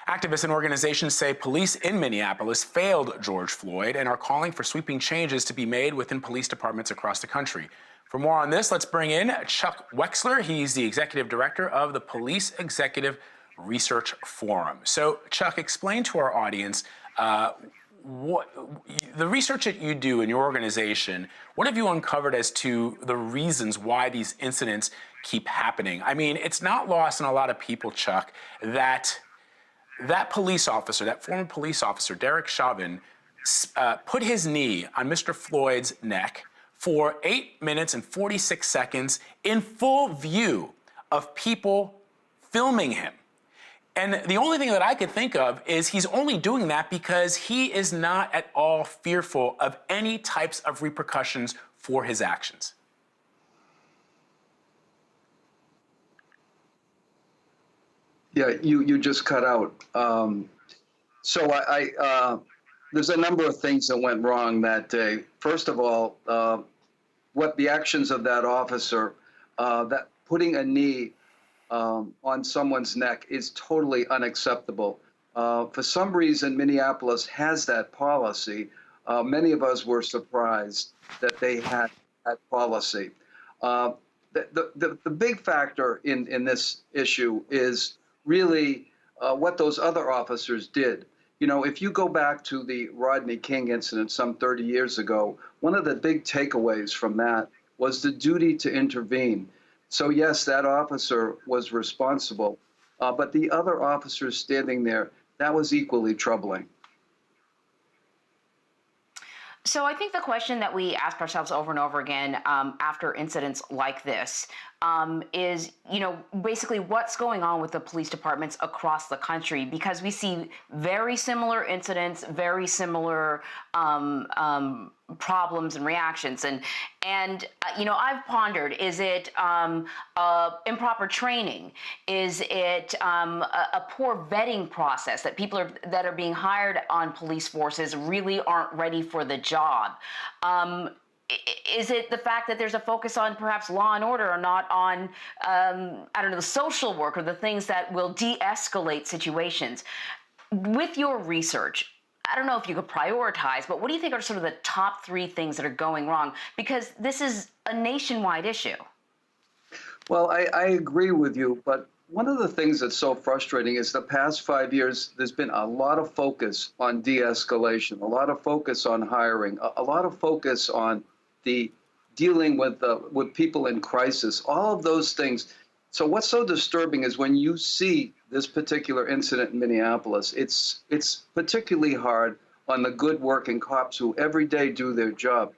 Activists and organizations say police in Minneapolis failed George Floyd and are calling for sweeping changes to be made within police departments across the country. For more on this, let's bring in Chuck Wexler. He's the executive director of the Police Executive Research Forum. So, Chuck, explain to our audience what the research that you do in your organization. What have you uncovered as to the reasons why these incidents keep happening? I mean, it's not lost on a lot of people, Chuck, that police officer, that former police officer, Derek Chauvin, put his knee on Mr. Floyd's neck for 8 minutes and 46 seconds in full view of people filming him. And the only thing that I could think of is he's only doing that because he is not at all fearful of any types of repercussions for his actions. Yeah, you just cut out. There's a number of things that went wrong that day. First of all, what the actions of that officer, that putting a knee on someone's neck is totally unacceptable. For some reason, Minneapolis has that policy. Many of us were surprised that they had that policy. The big factor in this issue is really what those other officers did. You know, if you go back to the Rodney King incident some 30 years ago, one of the big takeaways from that was the duty to intervene. So yes, that officer was responsible, but the other officers standing there, that was equally troubling. So I think the question that we ask ourselves over and over again after incidents like this is, basically what's going on with the police departments across the country, because we see very similar incidents, very similar problems and reactions. And I've pondered, is it improper training? Is it a poor vetting process that people that are being hired on police forces really aren't ready for the job? Is it the fact that there's a focus on perhaps law and order or not on, the social work or the things that will de-escalate situations? With your research, I don't know if you could prioritize, but what do you think are sort of the top 3 things that are going wrong? Because this is a nationwide issue. Well, I agree with you, but one of the things that's so frustrating is the past 5 years, there's been a lot of focus on de-escalation, a lot of focus on hiring, a lot of focus on the dealing with people in crisis, all of those things. So what's so disturbing is when you see this particular incident in Minneapolis, it's particularly hard on the good working cops who every day do their job.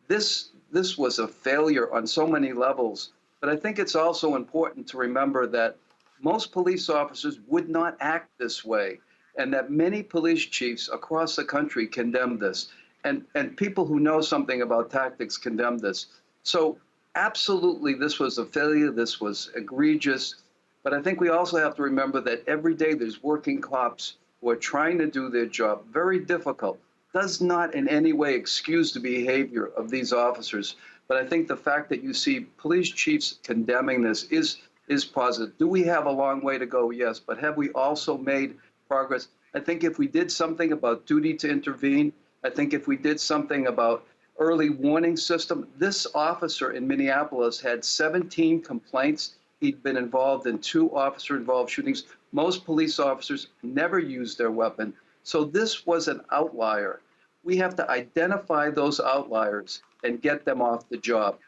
This was a failure on so many levels, but I think it's also important to remember that most police officers would not act this way, and that many police chiefs across the country condemn this, and people who know something about tactics condemn this. So absolutely, this was a failure. This was egregious. But I think we also have to remember that every day there's working cops who are trying to do their job. Very difficult. Does not in any way excuse the behavior of these officers. But I think the fact that you see police chiefs condemning this is positive. Do we have a long way to go? Yes. But have we also made progress? I think if we did something about duty to intervene, I think if we did something about early warning system, this officer in Minneapolis had 17 complaints. He'd been involved in 2 officer-involved shootings. Most police officers never used their weapon. So this was an outlier. We have to identify those outliers and get them off the job.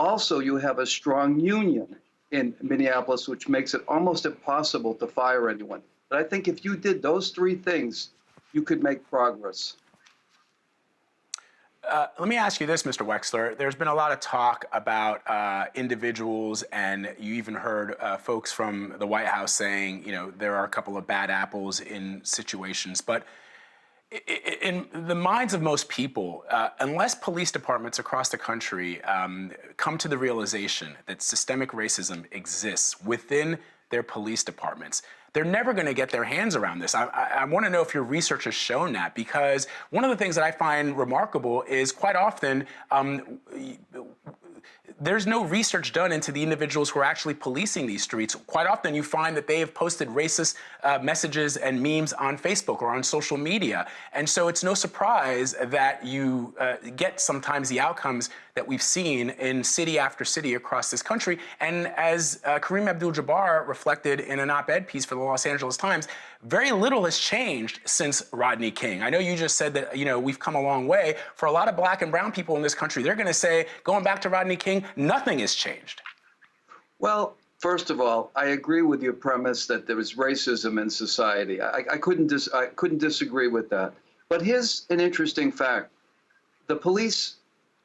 Also, you have a strong union in Minneapolis, which makes it almost impossible to fire anyone. But I think if you did those 3 things, you could make progress. Let me ask you this, Mr. Wexler. There's been a lot of talk about individuals, and you even heard folks from the White House saying, there are a couple of bad apples in situations. But in the minds of most people, unless police departments across the country come to the realization that systemic racism exists within their police departments, they're never going to get their hands around this. I want to know if your research has shown that, because one of the things that I find remarkable is quite often there's no research done into the individuals who are actually policing these streets. Quite often you find that they have posted racist messages and memes on Facebook or on social media. And so it's no surprise that you get sometimes the outcomes that we've seen in city after city across this country. And as Kareem Abdul-Jabbar reflected in an op-ed piece for the Los Angeles Times, very little has changed since Rodney King. I know you just said that, we've come a long way. For a lot of black and brown people in this country, they're going to say, going back to Rodney King, nothing has changed. Well, first of all, I agree with your premise that there is racism in society. I couldn't disagree with that. But here's an interesting fact. The police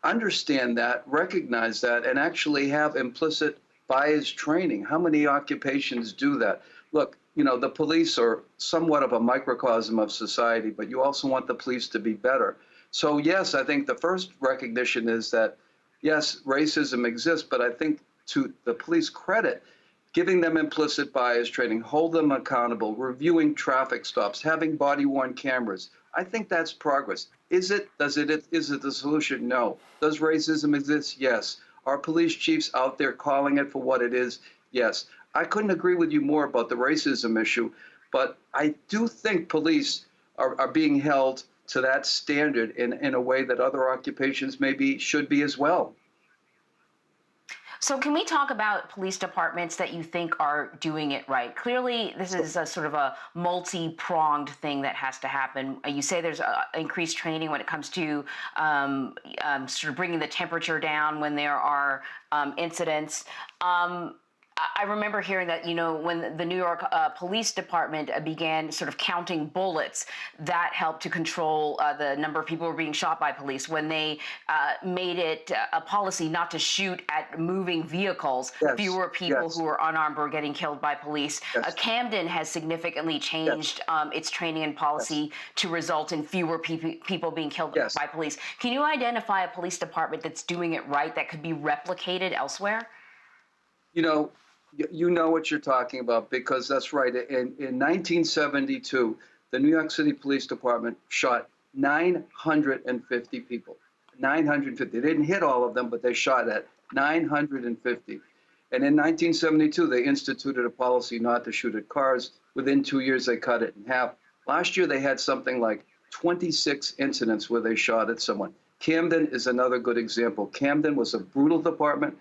understand that, recognize that, and actually have implicit bias training. How many occupations do that? Look, the police are somewhat of a microcosm of society, but you also want the police to be better. So yes, I think the first recognition is that, yes, racism exists, but I think to the police credit, giving them implicit bias training, hold them accountable, reviewing traffic stops, having body-worn cameras, I think that's progress. Is it the solution? No. Does racism exist? Yes. Are police chiefs out there calling it for what it is? Yes. I couldn't agree with you more about the racism issue, but I do think police are being held to that standard in a way that other occupations maybe should be as well. So can we talk about police departments that you think are doing it right? Clearly, this is a sort of a multi-pronged thing that has to happen. You say there's increased training when it comes to sort of bringing the temperature down when there are incidents. I remember hearing that, when the New York Police Department began sort of counting bullets, that helped to control the number of people who were being shot by police. When they made it a policy not to shoot at moving vehicles, yes, fewer people yes. were unarmed were getting killed by police. Yes. Camden has significantly changed its training and policy to result in fewer people being killed by police. Can you identify a police department that's doing it right that could be replicated elsewhere? You know what you're talking about, because that's right. In 1972, the New York City Police Department shot 950 people. 950. They didn't hit all of them, but they shot at 950. And in 1972, they instituted a policy not to shoot at cars. Within 2 years, they cut it in half. Last year, they had something like 26 incidents where they shot at someone. Camden is another good example. Camden was a brutal department.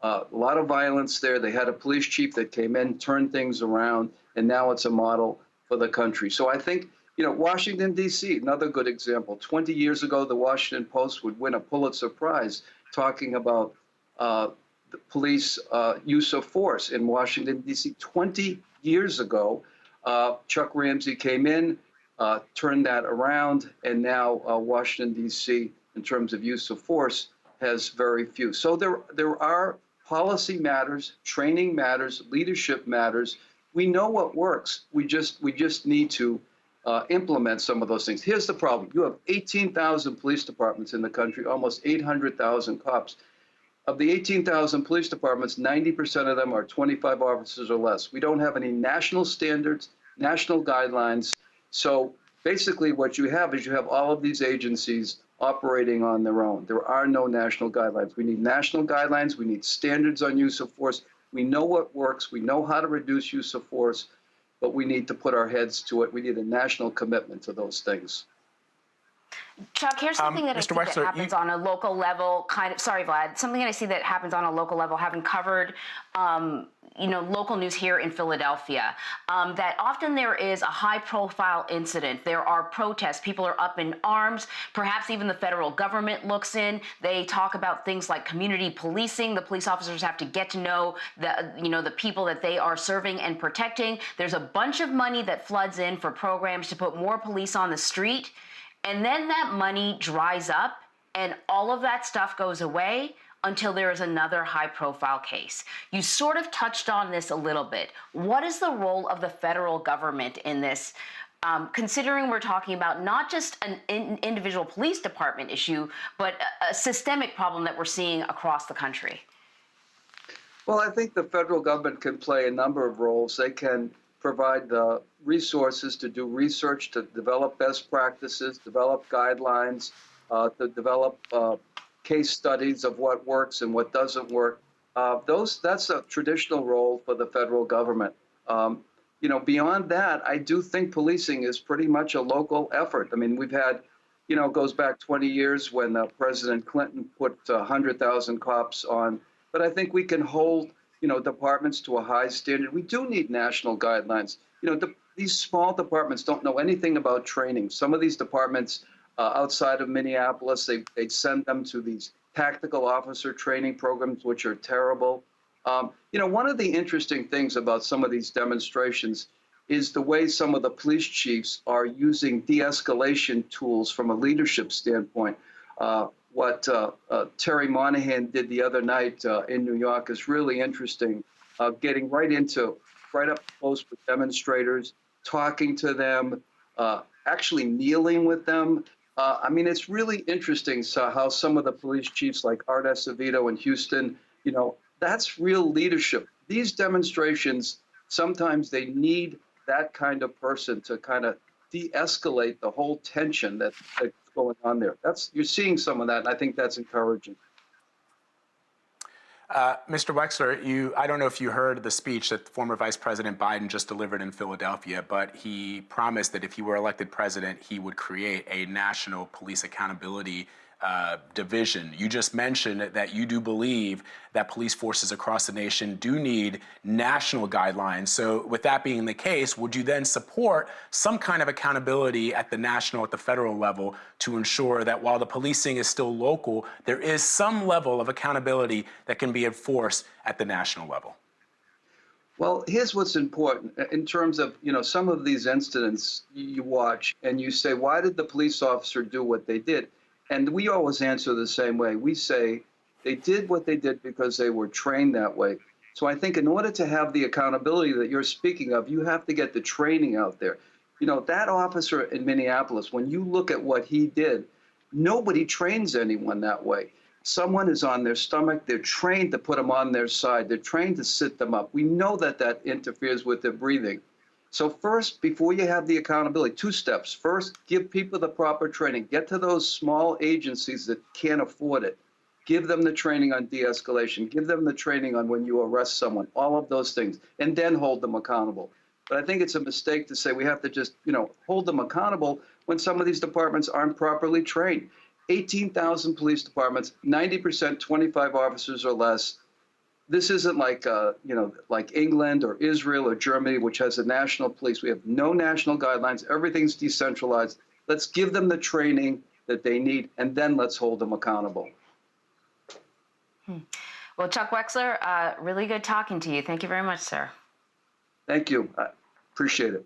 A lot of violence there. They had a police chief that came in, turned things around, and now it's a model for the country. So I think, Washington, D.C., another good example. 20 years ago, the Washington Post would win a Pulitzer Prize talking about the police use of force in Washington, D.C. 20 years ago, Chuck Ramsey came in, turned that around, and now Washington, D.C., in terms of use of force, has very few. So there are policy matters, training matters, leadership matters. We know what works. We just need to implement some of those things. Here's the problem. You have 18,000 police departments in the country, almost 800,000 cops. Of the 18,000 police departments, 90% of them are 25 officers or less. We don't have any national standards, national guidelines. So basically what you have is you have all of these agencies operating on their own. There are no national guidelines. We need national guidelines. We need standards on use of force. We know what works. We know how to reduce use of force, but we need to put our heads to it. We need a national commitment to those things. Chuck, here's something that I see Wexler, that happens on a local level, sorry, Vlad, something that I see that happens on a local level, having covered, local news here in Philadelphia, that often there is a high-profile incident. There are protests. People are up in arms. Perhaps even the federal government looks in. They talk about things like community policing. The police officers have to get to know the people that they are serving and protecting. There's a bunch of money that floods in for programs to put more police on the street. And then that money dries up and all of that stuff goes away until there is another high-profile case. You sort of touched on this a little bit. What is the role of the federal government in this, considering we're talking about not just an individual police department issue, but a systemic problem that we're seeing across the country? Well, I think the federal government can play a number of roles. They can provide the resources to do research, to develop best practices, develop guidelines, to develop case studies of what works and what doesn't work. That's a traditional role for the federal government. Beyond that, I do think policing is pretty much a local effort. I mean, we've had, it goes back 20 years when President Clinton put 100,000 cops on, but I think we can hold, departments to a high standard. We do need national guidelines. These small departments don't know anything about training. Some of these departments outside of Minneapolis, they'd send them to these tactical officer training programs, which are terrible. One of the interesting things about some of these demonstrations is the way some of the police chiefs are using de-escalation tools from a leadership standpoint. What Terry Monahan did the other night in New York is really interesting, getting right up close with demonstrators, talking to them, actually kneeling with them. I mean, it's really interesting how some of the police chiefs like Art Acevedo in Houston, that's real leadership. These demonstrations, sometimes they need that kind of person to kind of de-escalate the whole tension that's going on there. You're seeing some of that, and I think that's encouraging. Mr. Wexler, I don't know if you heard the speech that former Vice President Biden just delivered in Philadelphia, but he promised that if he were elected president, he would create a national police accountability division. You just mentioned that you do believe that police forces across the nation do need national guidelines. So with that being the case, would you then support some kind of accountability at the federal level to ensure that while the policing is still local, there is some level of accountability that can be enforced at the national level? Well, here's what's important in terms of, some of these incidents you watch and you say, why did the police officer do what they did? And we always answer the same way. We say they did what they did because they were trained that way. So I think in order to have the accountability that you're speaking of, you have to get the training out there. That officer in Minneapolis, when you look at what he did, nobody trains anyone that way. Someone is on their stomach. They're trained to put them on their side. They're trained to sit them up. We know that interferes with their breathing. So first, before you have the accountability, 2 steps. First, give people the proper training. Get to those small agencies that can't afford it. Give them the training on de-escalation. Give them the training on when you arrest someone, all of those things, and then hold them accountable. But I think it's a mistake to say we have to just, hold them accountable when some of these departments aren't properly trained. 18,000 police departments, 90%, 25 officers or less. This isn't like, like England or Israel or Germany, which has a national police. We have no national guidelines. Everything's decentralized. Let's give them the training that they need, and then let's hold them accountable. Well, Chuck Wexler, really good talking to you. Thank you very much, sir. Thank you. I appreciate it.